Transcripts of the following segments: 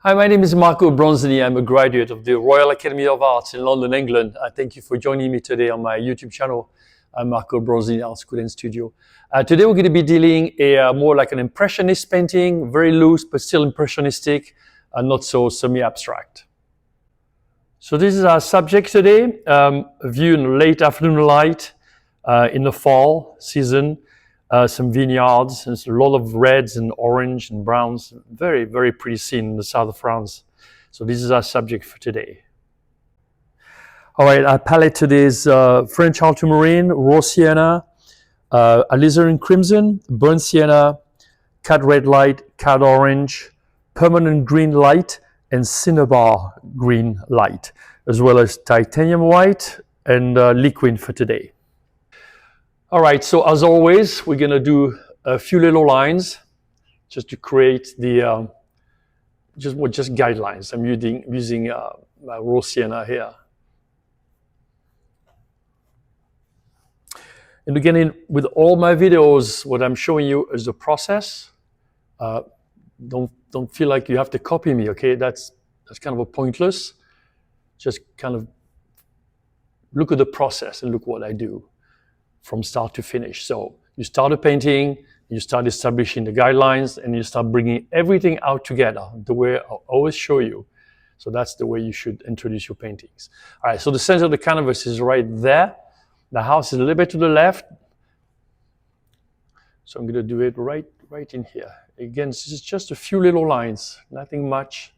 Hi, my name is Marco Bronzini. I'm a graduate of the Royal Academy of Arts in London, England. Thank you for joining me today on my YouTube channel. I'm Marco Bronzini, Art School and Studio. Today we're going to be dealing more like an impressionist painting, very loose but still impressionistic, and not so semi-abstract. So this is our subject today, a view in late afternoon light in the fall season. Some vineyards, and a lot of reds and orange and browns. Very, very pretty scene in the south of France. So this is our subject for today. All right, our palette today is French ultramarine, raw sienna, alizarin crimson, burnt sienna, cad red light, cad orange, permanent green light, and cinnabar green light, as well as titanium white and liquid for today. All right, so as always, we're gonna do a few little lines just to create the, just guidelines. I'm using my raw sienna here. And again, with all my videos, what I'm showing you is the process. Don't feel like you have to copy me, okay? That's kind of a pointless. Just kind of look at the process and look what I do from start to finish. So you start a painting, you start establishing the guidelines, and you start bringing everything out together the way I always show you. So that's the way you should introduce your paintings. All right, so the center of the canvas is right there. The house is a little bit to the left. So I'm gonna do it right in here. Again, this is just a few little lines, nothing much.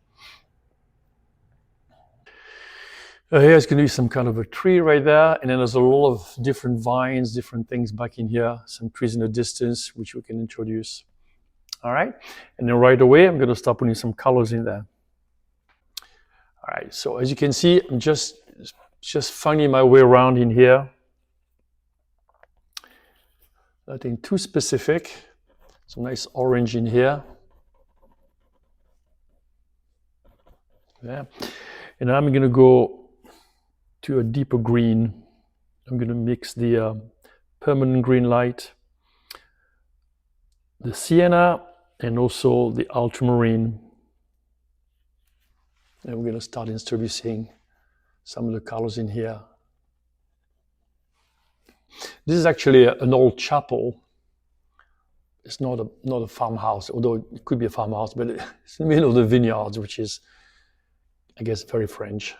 Here's going to be some kind of a tree right there, and then there's a lot of different vines, different things back in here, some trees in the distance, which we can introduce. All right, and then right away, I'm going to start putting some colors in there. All right, so as you can see, I'm just finding my way around in here. Nothing too specific. Some nice orange in here. Yeah, and I'm going to go to a deeper green. I'm going to mix the permanent green light, the sienna, and also the ultramarine. And we're going to start introducing some of the colors in here. This is actually an old chapel. It's not a farmhouse, although it could be a farmhouse, but it's in the middle of the vineyards, which is, I guess, very French.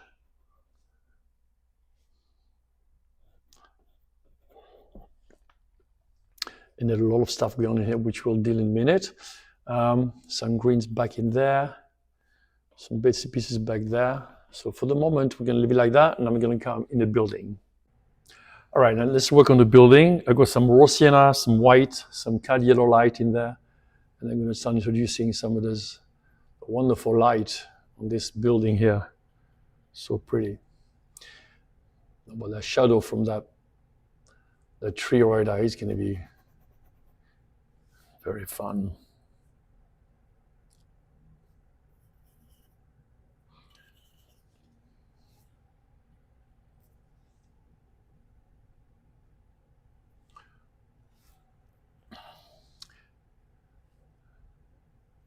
And there's a lot of stuff going on in here, which we'll deal in a minute. Some greens back in there, some bits and pieces back there. So for the moment, we're going to leave it like that, and I'm going to come in the building. All right, now let's work on the building. I've got some raw sienna, some white, some cad yellow light in there. And I'm going to start introducing some of this wonderful light on this building here. So pretty. But the shadow from that tree right there is going to be very fun.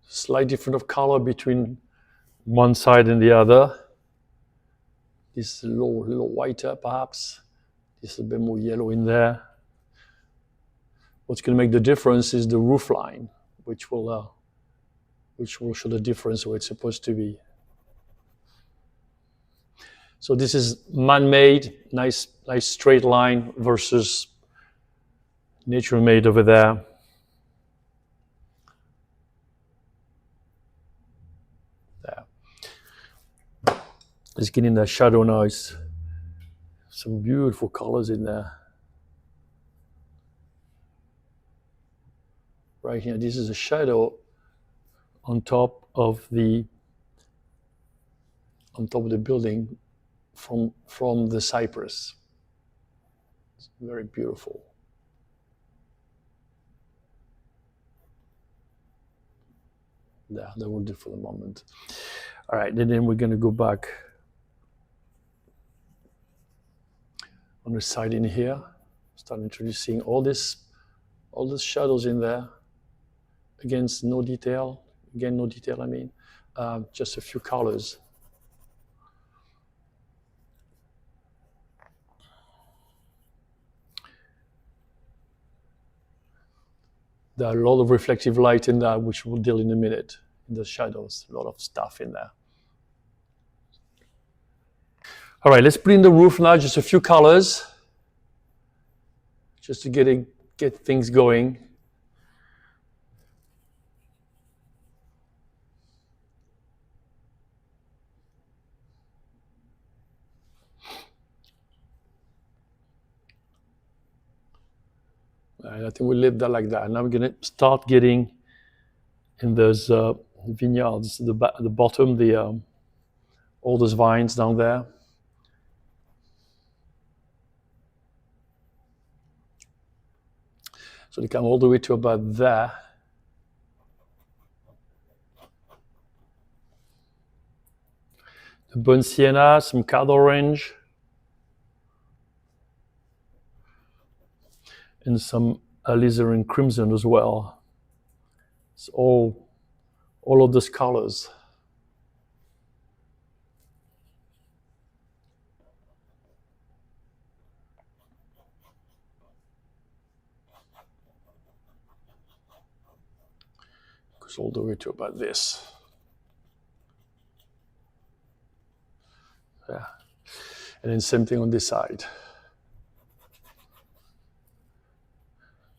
Slight difference of color between one side and the other. This is a little whiter perhaps. This is a bit more yellow in there. What's going to make the difference is the roof line, which will show the difference where it's supposed to be. So this is man-made, nice straight line versus nature-made over there. There. Let's get in that shadow now. It's some beautiful colors in there. Right here, this is a shadow on top of the building from the cypress. It's very beautiful. There, that will do for the moment. All right, and then we're going to go back on the side in here. Start introducing all these shadows in there. Against no detail. Again, no detail, I mean. just a few colors. There are a lot of reflective light in there, which we'll deal in a minute. In the shadows, a lot of stuff in there. All right, let's put in the roof now, just a few colors, just to get things going. And I think we'll leave that like that. Now we're going to start getting in those vineyards, the bottom, all those vines down there. So they come all the way to about there. The burnt sienna, some cad orange, and some alizarin crimson as well. It's all of those colors. Goes all the way to about this. Yeah. And then same thing on this side.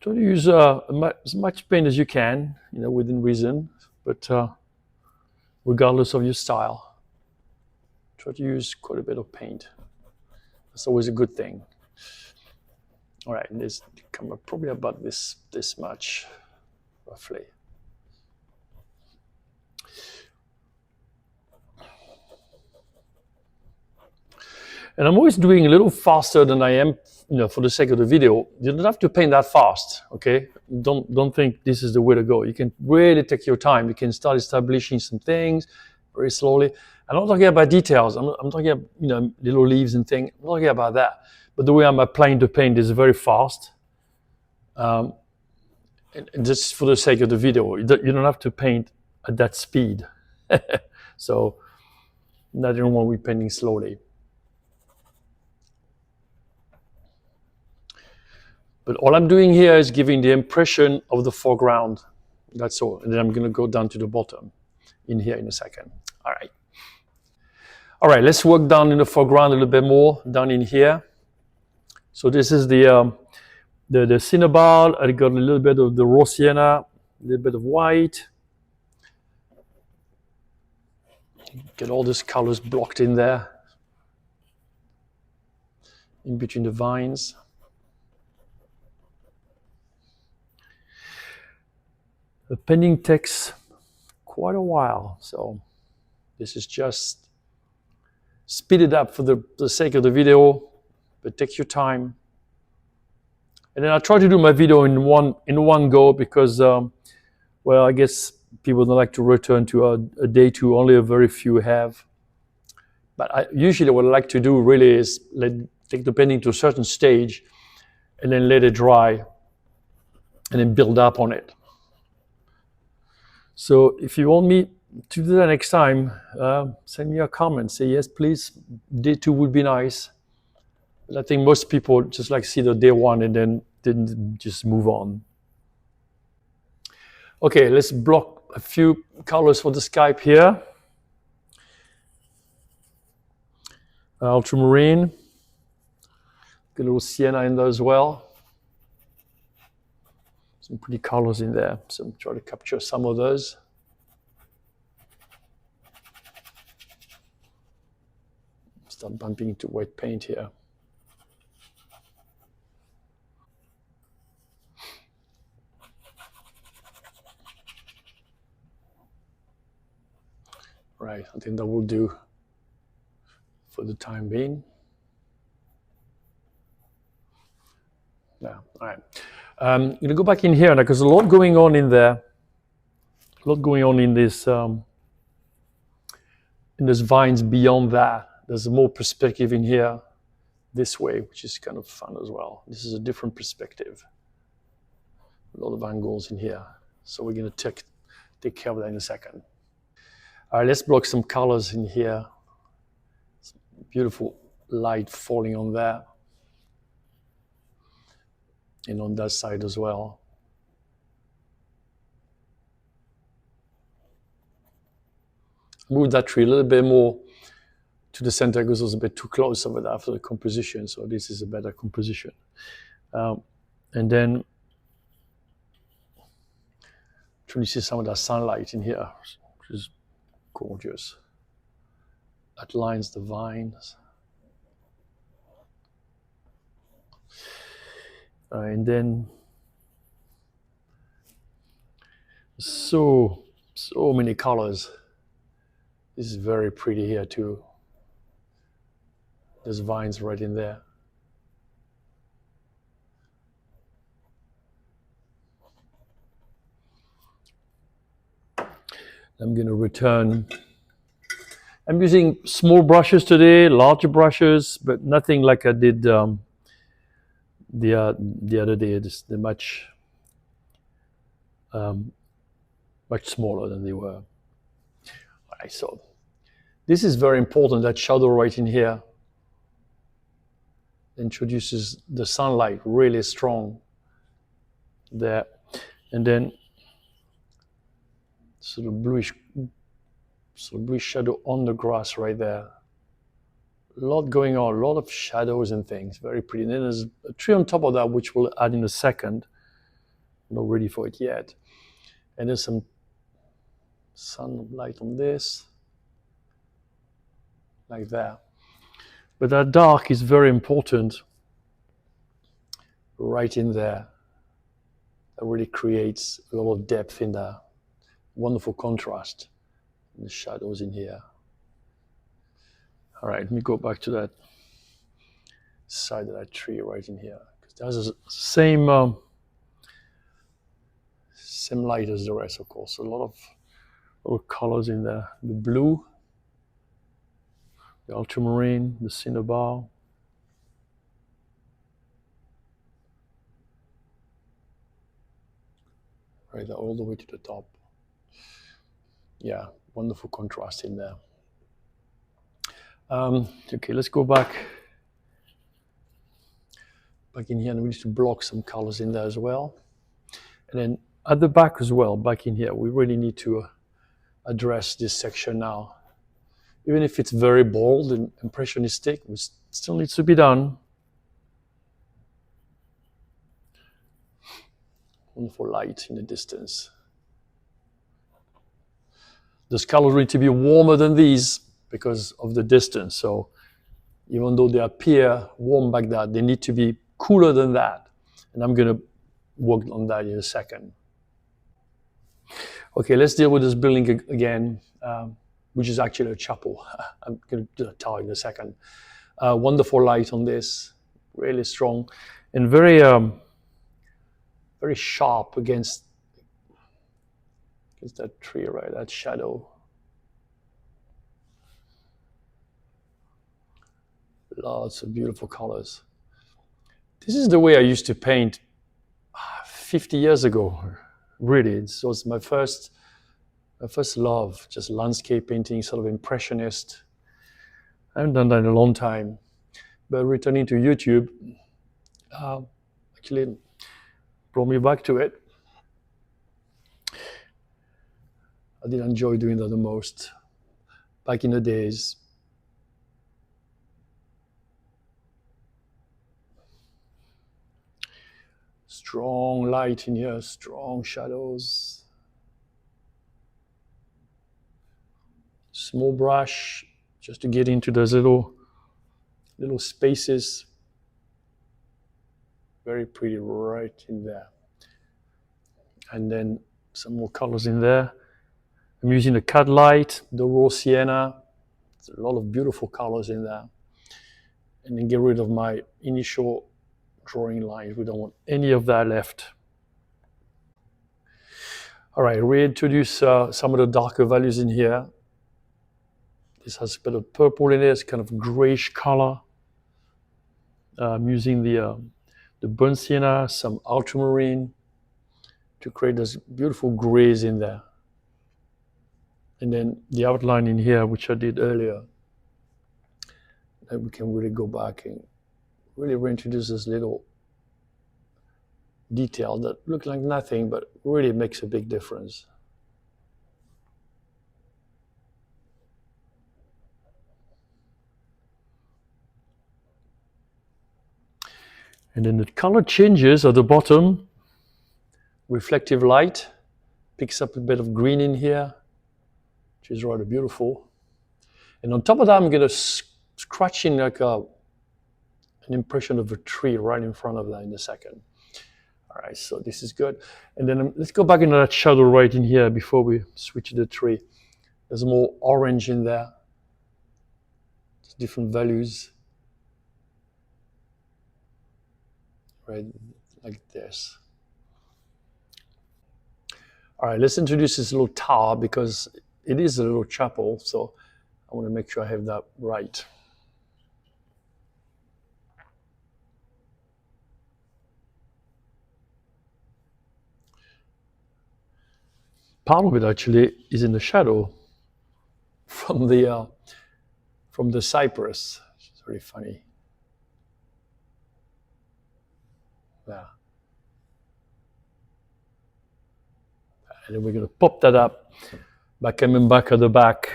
Try to use as much paint as you can, within reason, but regardless of your style, try to use quite a bit of paint. That's always a good thing. All right, and this come up probably about this much, roughly. And I'm always doing a little faster than I am, for the sake of the video. You don't have to paint that fast, okay? Don't think this is the way to go. You can really take your time. You can start establishing some things very slowly. I'm not talking about details. I'm talking about, little leaves and things. I'm not talking about that. But the way I'm applying the paint is very fast. And just for the sake of the video, you don't have to paint at that speed. So not everyone will be painting slowly. But all I'm doing here is giving the impression of the foreground. That's all. And then I'm going to go down to the bottom in here in a second. All right. All right, let's work down in the foreground a little bit more, down in here. So this is the cinnabar. I got a little bit of the raw sienna, a little bit of white. Get all these colors blocked in there, in between the vines. The painting takes quite a while, so this is just speed it up for the sake of the video, but take your time. And then I try to do my video in one go because, well, I guess people don't like to return to a day two. Only a very few have. But usually what I like to do really is take the painting to a certain stage and then let it dry and then build up on it. So if you want me to do that next time, send me a comment. Say, yes, please, day two would be nice. But I think most people just like see the day one and then just move on. Okay, let's block a few colors for the Skype here. Ultramarine. Get a little sienna in there as well. Some pretty colors in there, so I'm trying to capture some of those. Start bumping into white paint here. Right, I think that will do for the time being. Yeah, all right. I'm going to go back in here now because there's a lot going on in there. A lot going on in this, in those vines beyond that. There's more perspective in here this way, which is kind of fun as well. This is a different perspective. A lot of angles in here. So we're going to take care of that in a second. All right, let's block some colors in here. Beautiful light falling on there. And on that side as well. Move that tree a little bit more to the center because it was a bit too close over there for the composition. So this is a better composition. And then trying to see some of that sunlight in here, which is gorgeous. That lines the vines. And then so many colors. This is very pretty here too. There's vines right in there. I'm going to return. I'm using small brushes today, larger brushes, but nothing like I did the other day. They're much smaller than they were. All right, so this is very important, that shadow right in here introduces the sunlight really strong there. And then sort of bluish shadow on the grass right there. A lot going on, a lot of shadows and things, very pretty. And then there's a tree on top of that, which we'll add in a second. I'm not ready for it yet. And there's some sunlight on this, like that. But that dark is very important right in there. That really creates a lot of depth in there. Wonderful contrast in the shadows in here. All right, let me go back to that side of that tree right in here. Because there's the same light as the rest, of course. A lot of colors in there. The blue, the ultramarine, the cinnabar. Right there, all the way to the top. Yeah, wonderful contrast in there. Okay, let's go back in here, and we need to block some colors in there as well. And then at the back as well, back in here, we really need to address this section now. Even if it's very bold and impressionistic, it still needs to be done. Wonderful light in the distance. Those colors need to be warmer than these because of the distance. So even though they appear warm like that, they need to be cooler than that. And I'm going to work on that in a second. Okay, let's deal with this building again, which is actually a chapel. I'm going to do a tower in a second. Wonderful light on this, really strong, and very sharp against that tree, right? That shadow. Lots of beautiful colors. This is the way I used to paint 50 years ago. Really, it was my first love, just landscape painting, sort of impressionist. I haven't done that in a long time. But returning to YouTube, actually brought me back to it. I did enjoy doing that the most back in the days. Strong light in here, strong shadows. Small brush just to get into those little spaces. Very pretty right in there. And then some more colors in there. I'm using the cut light, the raw sienna. There's a lot of beautiful colors in there. And then get rid of my initial drawing lines. We don't want any of that left. All right, reintroduce some of the darker values in here. This has a bit of purple in it. It's kind of grayish color. I'm using the burnt sienna, some ultramarine to create those beautiful grays in there. And then the outline in here, which I did earlier, then we can really go back and really reintroduce this little detail that look like nothing, but really makes a big difference. And then the color changes at the bottom. Reflective light picks up a bit of green in here, which is rather beautiful. And on top of that, I'm going to scratch in like an impression of a tree right in front of that in a second. All right, so this is good. And then let's go back into that shadow right in here before we switch to the tree. There's more orange in there. There's different values. Right, like this. All right, let's introduce this little tower because it is a little chapel, so I want to make sure I have that right. Part of it actually is in the shadow from the cypress. It's very funny. Yeah. And then we're going to pop that up by coming back at the back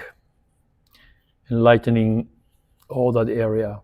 and lightening all that area.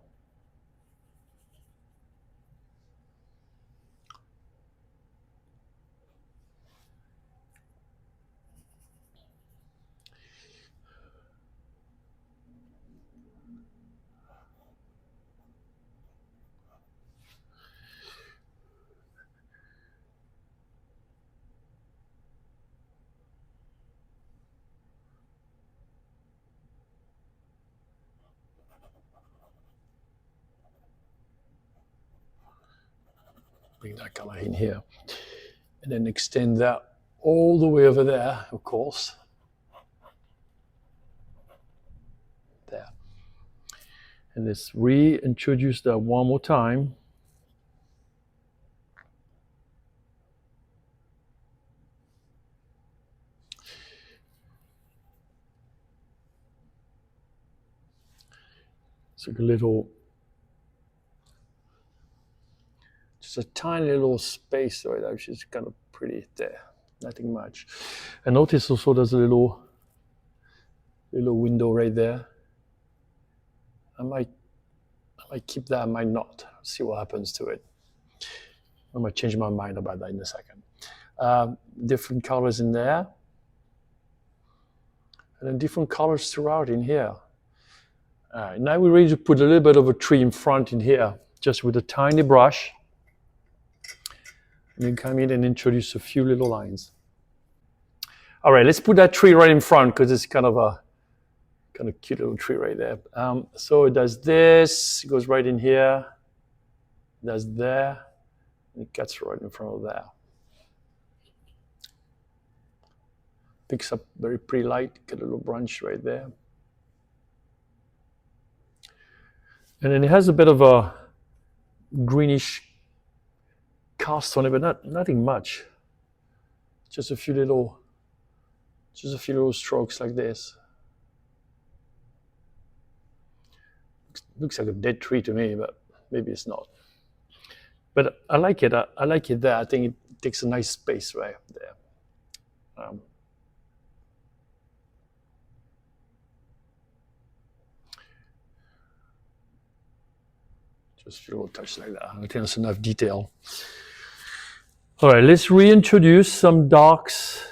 Bring that color in here. And then extend that all the way over there, of course. There. And let's reintroduce that one more time. It's like a little, just a tiny little space right there, which is kind of pretty there. Nothing much. And notice also there's a little window right there. I might keep that, I might not. See what happens to it. I might change my mind about that in a second. Different colors in there. And then different colors throughout in here. All right, now we're ready to put a little bit of a tree in front in here, just with a tiny brush. And then come in and introduce a few little lines. All right, let's put that tree right in front because it's kind of a cute little tree right there. So it does this, it goes right in here, it does there, and it cuts right in front of there. Picks up very pretty light, get a little branch right there. And then it has a bit of a greenish cast on it, but nothing much. Just a few little strokes like this. Looks like a dead tree to me, but maybe it's not. But I like it. I like it there. I think it takes a nice space right there. Just a little touch like that. I think that's enough detail. All right, let's reintroduce some darks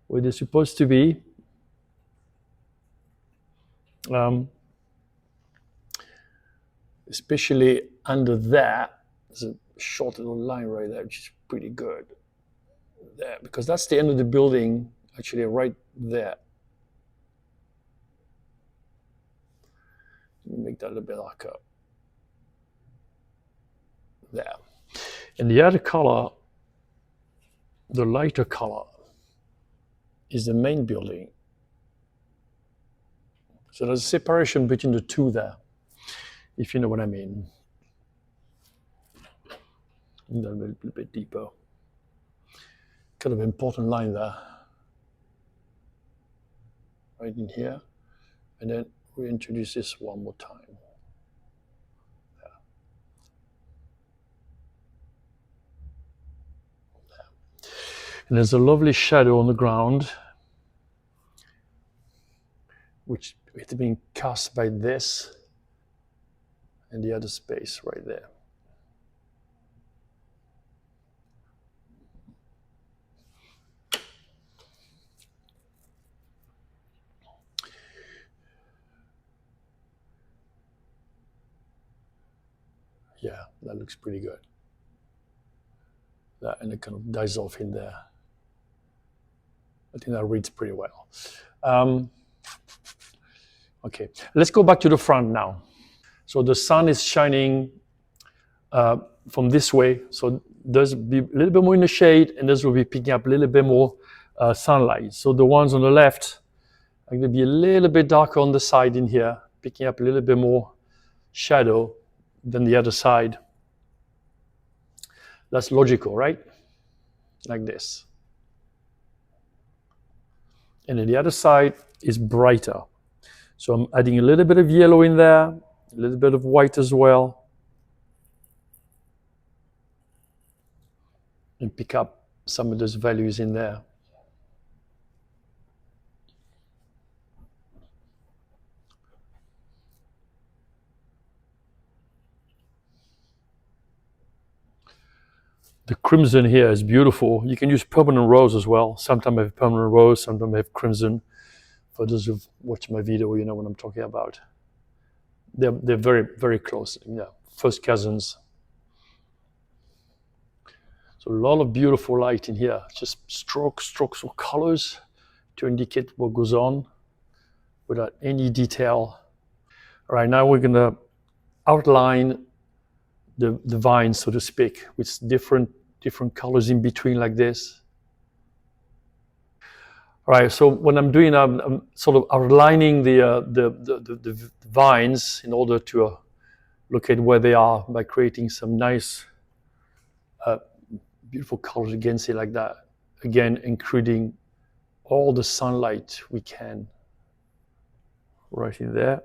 where they're supposed to be. Especially under that, there's a short little line right there, which is pretty good. There, because that's the end of the building, actually right there. Make that a little bit darker. There. And the other color, the lighter color, is the main building. So there's a separation between the two there, if you know what I mean. And then a little bit deeper. Kind of important line there. right in here. And then we introduce this one more time. And there's a lovely shadow on the ground, which is being cast by this and the other space right there. Yeah, that looks pretty good. That, and it kind of dies off in there. I think that reads pretty well. Okay, let's go back to the front now. So the sun is shining from this way. So there's be a little bit more in the shade, and this will be picking up a little bit more sunlight. So the ones on the left are going to be a little bit darker on the side in here, picking up a little bit more shadow than the other side. That's logical, right? Like this. And then the other side is brighter. So I'm adding a little bit of yellow in there, a little bit of white as well, and pick up some of those values in there. The crimson here is beautiful. You can use permanent rose as well. Sometimes I have permanent rose, sometimes I have crimson. For those who've watched my video, you know what I'm talking about. They're very, very close. Yeah, first cousins. So a lot of beautiful light in here. Just strokes or colors to indicate what goes on without any detail. All right, now we're gonna outline the vines, so to speak, with different colors in between like this. All right, so when I'm doing, I'm sort of outlining the vines in order to locate where they are by creating some nice, beautiful colors against it like that. Again, including all the sunlight we can right in there.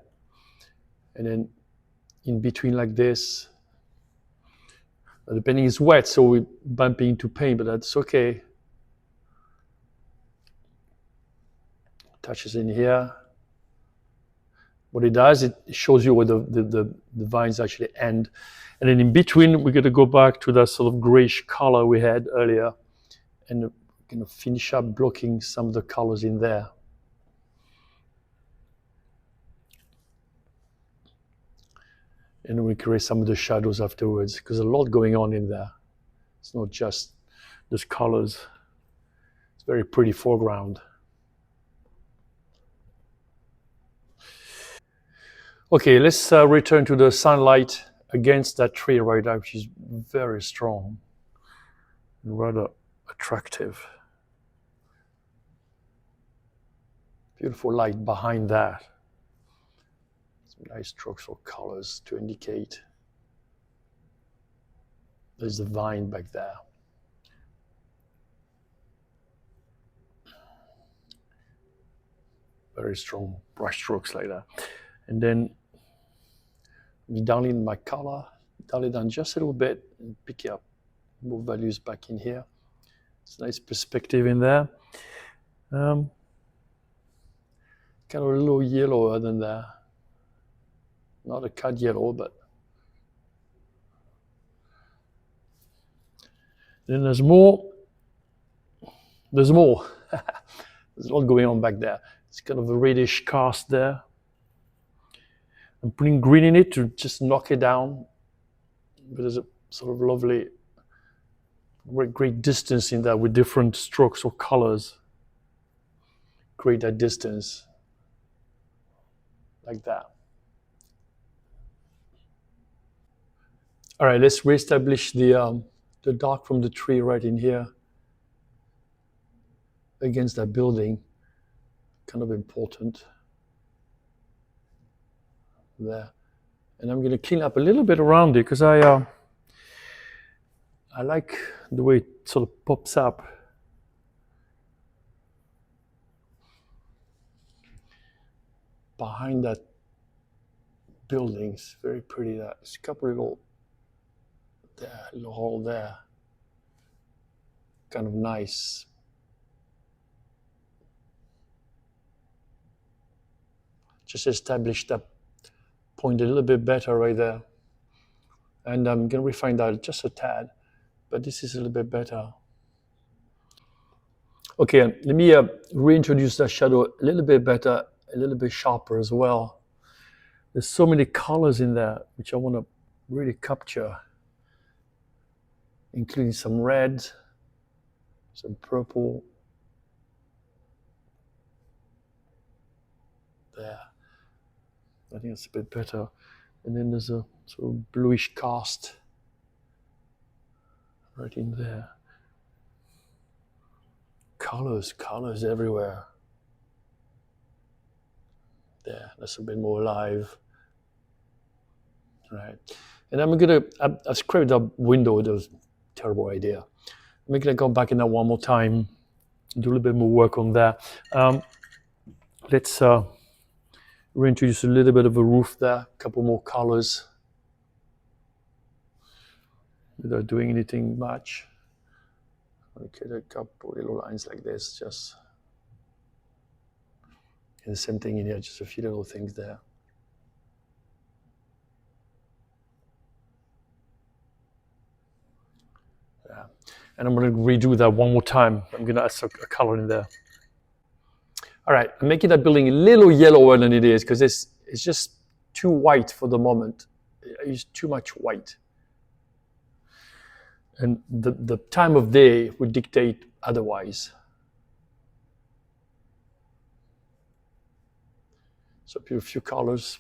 And then in between like this, the painting is wet, so we're bumping into paint, but that's okay. Touches in here. What it does, it shows you where the vines actually end. And then in between, we're going to go back to that sort of grayish color we had earlier and kind of finish up blocking some of the colors in there. And we create some of the shadows afterwards, because there's a lot going on in there. It's not just those colors. It's very pretty foreground. Okay, let's return to the sunlight against that tree right now, which is very strong and rather attractive. Beautiful light behind that. Some nice strokes or colors to indicate there's the vine back there. Very strong brush strokes like that. And then we down in my color, dial it down just a little bit and pick up more values back in here. It's a nice perspective in there. Kind of a little yellower than that. Not a cut yellow, but then there's more. There's more. There's a lot going on back there. It's kind of a reddish cast there. I'm putting green in it to just knock it down. But there's a sort of lovely, great distance in there with different strokes or colors. Create that distance like that. All right, let's reestablish the dark from the tree right in here against that building. Kind of important there. And I'm going to clean up a little bit around it because I like the way it sort of pops up. behind that building's very pretty. There's a couple little there, little hole there. Kind of nice. Just establish that point a little bit better right there. And I'm going to refine that just a tad, but this is a little bit better. Okay, let me reintroduce that shadow a little bit better, a little bit sharper as well. There's so many colors in there, which I want to really capture, including some red, some purple. There. I think it's a bit better. And then there's a sort of bluish cast right in there. Colors everywhere. There, that's a bit more alive. Right. And I'm gonna, I've scraped up window, that was a terrible idea. I'm gonna go back in that one more time, do a little bit more work on that. Let's reintroduce a little bit of a roof there, a couple more colors without doing anything much. Okay, a couple little lines like this, just. And the same thing in here, just a few little things there. Yeah. And I'm going to redo that one more time. I'm going to add a color in there. All right, I'm making that building a little yellower than it is because it's just too white for the moment. It's too much white. And the time of day would dictate otherwise. So a few colors.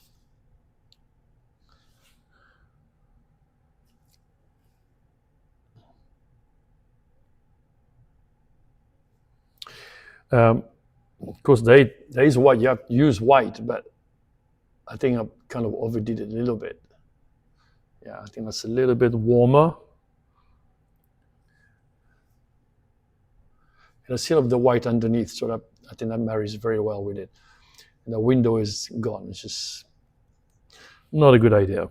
Of course, there is white. You have to use white, but I think I kind of overdid it a little bit. Yeah, I think that's a little bit warmer. And I still have the white underneath, so that I think that marries very well with it. And the window is gone. It's just not a good idea.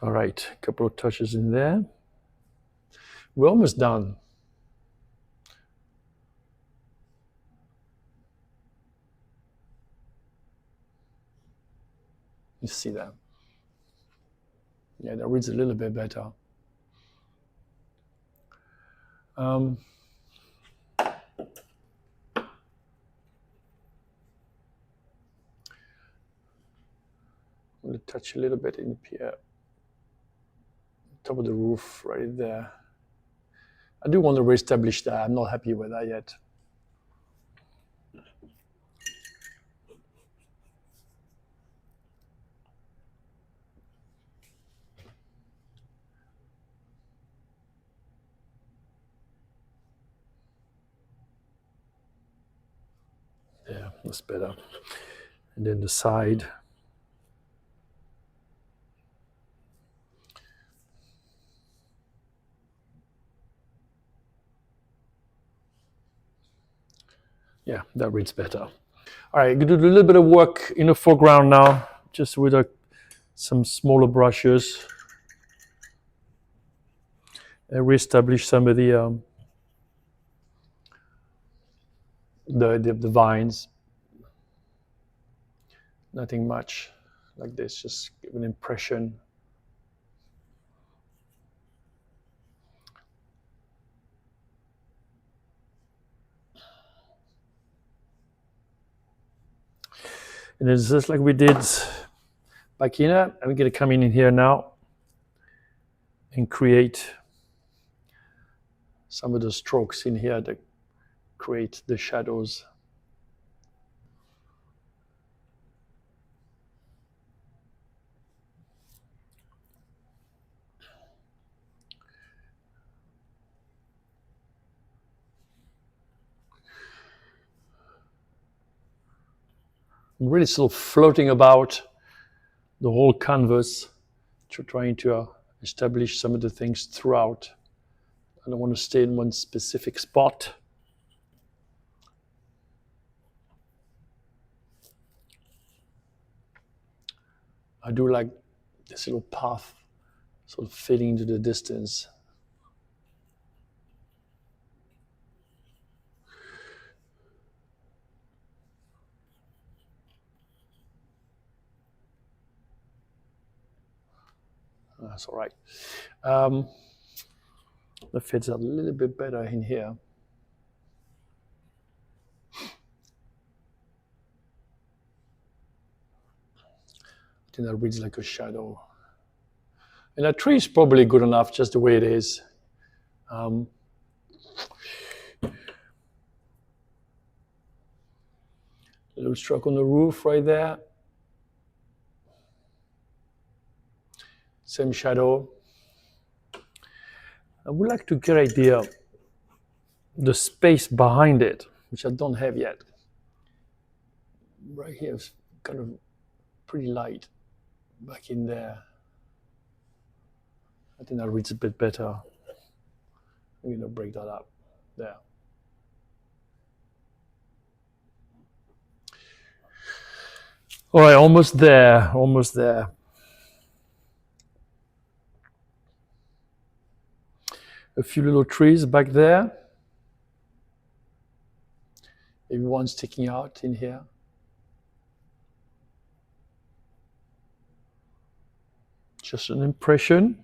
All right, a couple of touches in there. We're almost done. You see that? Yeah, that reads a little bit better. I'm going to touch a little bit in here, top of the roof, right there. I do want to reestablish that. I'm not happy with that yet. Yeah, that's better. And then the side. Yeah, that reads better. All right, I'm going to do a little bit of work in the foreground now, just with some smaller brushes. And reestablish some of the vines. Nothing much like this, just give an impression. And it's just like we did back here. I'm going to come in here now and create some of the strokes in here that create the shadows. I'm really still floating about the whole canvas, trying to establish some of the things throughout. I don't want to stay in one specific spot. I do like this little path sort of fading into the distance. That's all right. That fits a little bit better in here. I think that reads like a shadow. And that tree is probably good enough just the way it is. A little stroke on the roof right there. Same shadow. I would like to get the space behind it, which I don't have yet. Right here is kind of pretty light back in there. I think that reads a bit better. I'm going to break that up there. All right, almost there, almost there. A few little trees back there. Maybe one sticking out in here. Just an impression.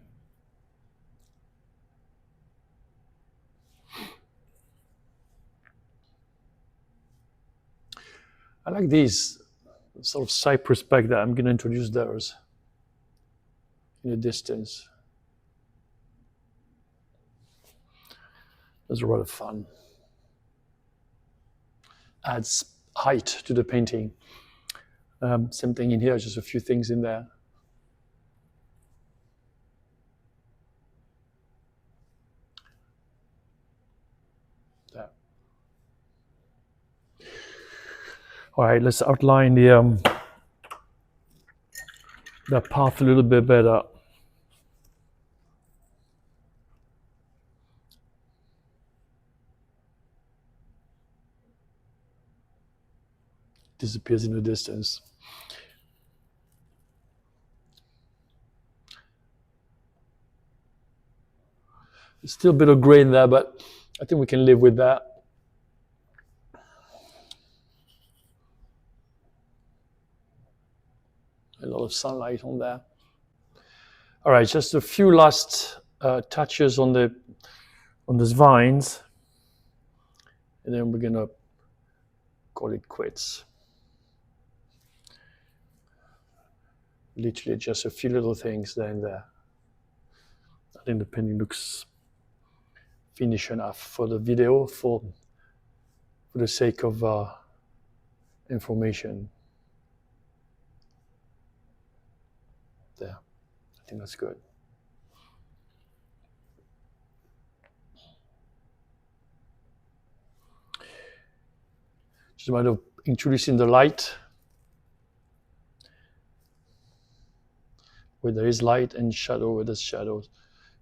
I like these sort of cypress back there. I'm going to introduce those in the distance. Those are a lot of fun. Adds height to the painting. Same thing in here, just a few things in there. There. All right, let's outline the path a little bit better. Disappears in the distance. There's still a bit of gray in there, but I think we can live with that. A lot of sunlight on there. All right, just a few last touches on these vines, and then we're gonna call it quits. Literally just a few little things there and there. I think the painting looks finished enough for the video, for the sake of information. There, I think that's good. Just a matter of introducing the light where there is light and shadow where there's shadows,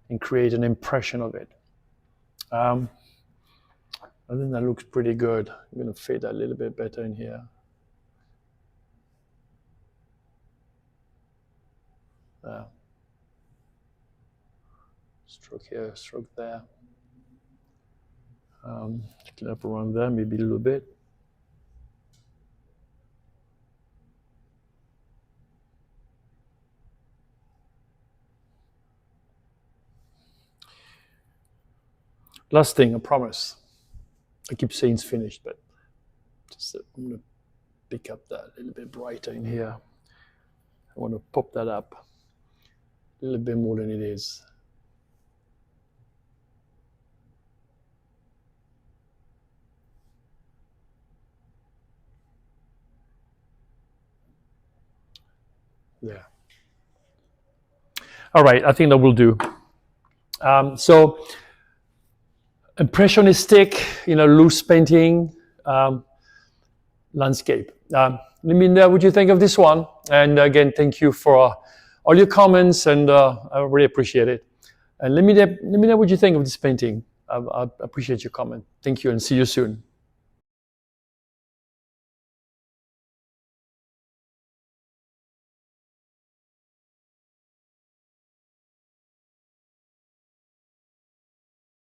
and create an impression of it. I think that looks pretty good. I'm going to fade that a little bit better in here. Stroke here, stroke there. Clean up around there, maybe a little bit. Last thing, I promise. I keep saying it's finished, but just I'm going to pick up that a little bit brighter in here. I want to pop that up a little bit more than it is. There. All right, I think that will do. So, impressionistic, loose painting, landscape. Let me know what you think of this one. And again, thank you for all your comments, and I really appreciate it. And let me know what you think of this painting. I appreciate your comment. Thank you, and see you soon.